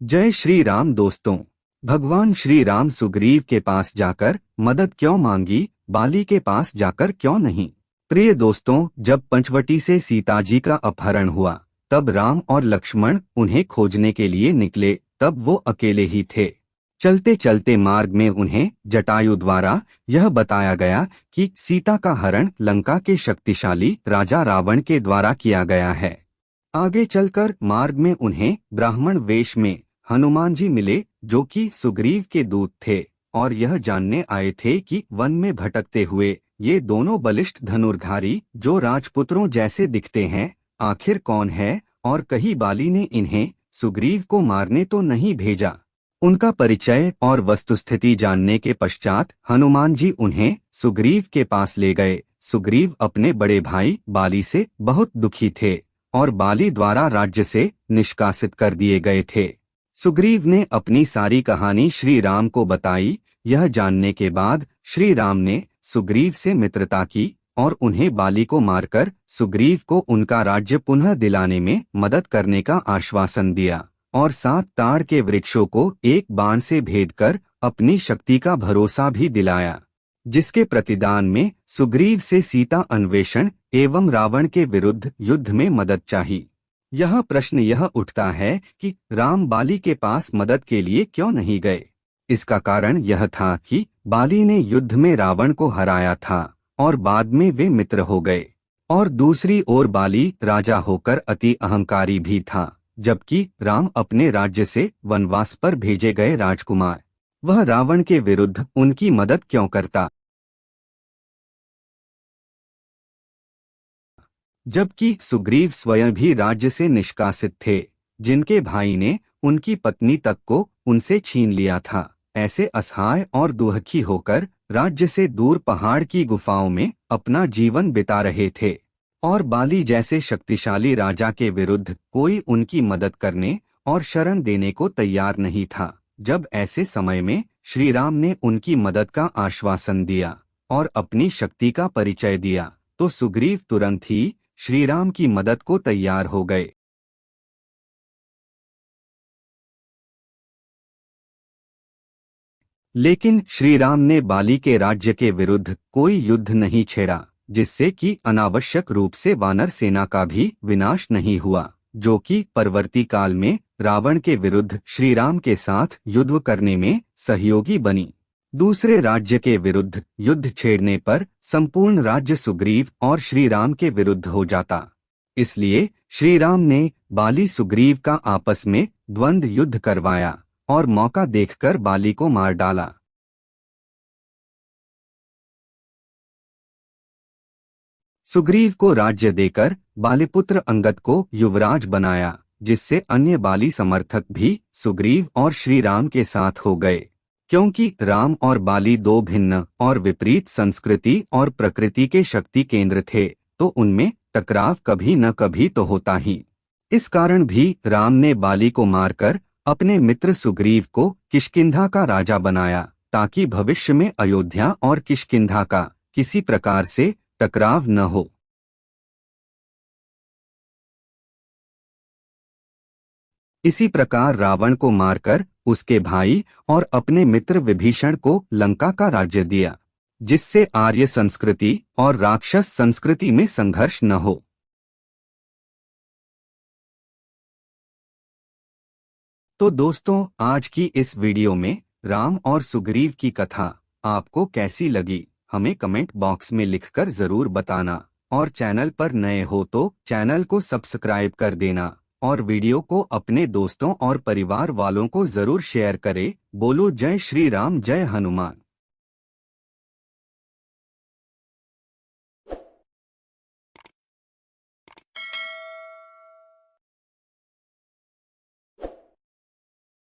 जय श्री राम दोस्तों। भगवान श्री राम सुग्रीव के पास जाकर मदद क्यों मांगी, बाली के पास जाकर क्यों नहीं। प्रिय दोस्तों, जब पंचवटी से सीता जी का अपहरण हुआ तब राम और लक्ष्मण उन्हें खोजने के लिए निकले। तब वो अकेले ही थे। चलते चलते मार्ग में उन्हें जटायु द्वारा यह बताया गया कि सीता का हरण लंका के शक्तिशाली राजा रावण के द्वारा किया गया है। आगे चलकर मार्ग में उन्हें ब्राह्मण वेश में हनुमान जी मिले, जो कि सुग्रीव के दूत थे और यह जानने आए थे कि वन में भटकते हुए ये दोनों बलिष्ठ धनुर्धारी जो राजपुत्रों जैसे दिखते हैं आखिर कौन है, और कहीं बाली ने इन्हें सुग्रीव को मारने तो नहीं भेजा। उनका परिचय और वस्तुस्थिति जानने के पश्चात हनुमान जी उन्हें सुग्रीव के पास ले गए। सुग्रीव अपने बड़े भाई बाली से बहुत दुखी थे और बाली द्वारा राज्य से निष्कासित कर दिए गए थे। सुग्रीव ने अपनी सारी कहानी श्री राम को बताई। यह जानने के बाद श्री राम ने सुग्रीव से मित्रता की और उन्हें बाली को मारकर सुग्रीव को उनका राज्य पुनः दिलाने में मदद करने का आश्वासन दिया और 7 ताड़ के वृक्षों को एक बाण से भेदकर अपनी शक्ति का भरोसा भी दिलाया, जिसके प्रतिदान में सुग्रीव से सीता अन्वेषण एवं रावण के विरुद्ध युद्ध में मदद चाहिए। यह प्रश्न यह उठता है कि राम बाली के पास मदद के लिए क्यों नहीं गए। इसका कारण यह था कि बाली ने युद्ध में रावण को हराया था और बाद में वे मित्र हो गए, और दूसरी ओर बाली राजा होकर अति अहंकारी भी था, जबकि राम अपने राज्य से वनवास पर भेजे गए राजकुमार, वह रावण के विरुद्ध उनकी मदद क्यों करता। जबकि सुग्रीव स्वयं भी राज्य से निष्कासित थे, जिनके भाई ने उनकी पत्नी तक को उनसे छीन लिया था। ऐसे असहाय और दुखी होकर राज्य से दूर पहाड़ की गुफाओं में अपना जीवन बिता रहे थे, और बाली जैसे शक्तिशाली राजा के विरुद्ध कोई उनकी मदद करने और शरण देने को तैयार नहीं था। जब ऐसे समय में श्री राम ने उनकी मदद का आश्वासन दिया और अपनी शक्ति का परिचय दिया, तो सुग्रीव तुरंत ही श्री राम की मदद को तैयार हो गए। लेकिन श्री राम ने बाली के राज्य के विरुद्ध कोई युद्ध नहीं छेड़ा, जिससे कि अनावश्यक रूप से वानर सेना का भी विनाश नहीं हुआ, जो कि परवर्ती काल में रावण के विरुद्ध श्री राम के साथ युद्ध करने में सहयोगी बनी। दूसरे राज्य के विरुद्ध युद्ध छेड़ने पर संपूर्ण राज्य सुग्रीव और श्री राम के विरुद्ध हो जाता। इसलिए श्री राम ने बाली सुग्रीव का आपस में द्वंद्व युद्ध करवाया और मौका देखकर बाली को मार डाला। सुग्रीव को राज्य देकर बालीपुत्र अंगद को युवराज बनाया, जिससे अन्य बाली समर्थक भी सुग्रीव और श्री राम के साथ हो गए। क्योंकि राम और बाली दो भिन्न और विपरीत संस्कृति और प्रकृति के शक्ति केंद्र थे, तो उनमें टकराव कभी न कभी तो होता ही। इस कारण भी राम ने बाली को मारकर अपने मित्र सुग्रीव को किष्किंधा का राजा बनाया, ताकि भविष्य में अयोध्या और किष्किंधा का किसी प्रकार से टकराव न हो। इसी प्रकार रावण को मारकर उसके भाई और अपने मित्र विभीषण को लंका का राज्य दिया, जिससे आर्य संस्कृति और राक्षस संस्कृति में संघर्ष न हो। तो दोस्तों, आज की इस वीडियो में राम और सुग्रीव की कथा आपको कैसी लगी, हमें कमेंट बॉक्स में लिखकर जरूर बताना, और चैनल पर नए हो तो चैनल को सब्सक्राइब कर देना और वीडियो को अपने दोस्तों और परिवार वालों को जरूर शेयर करें। बोलो जय श्री राम, जय हनुमान।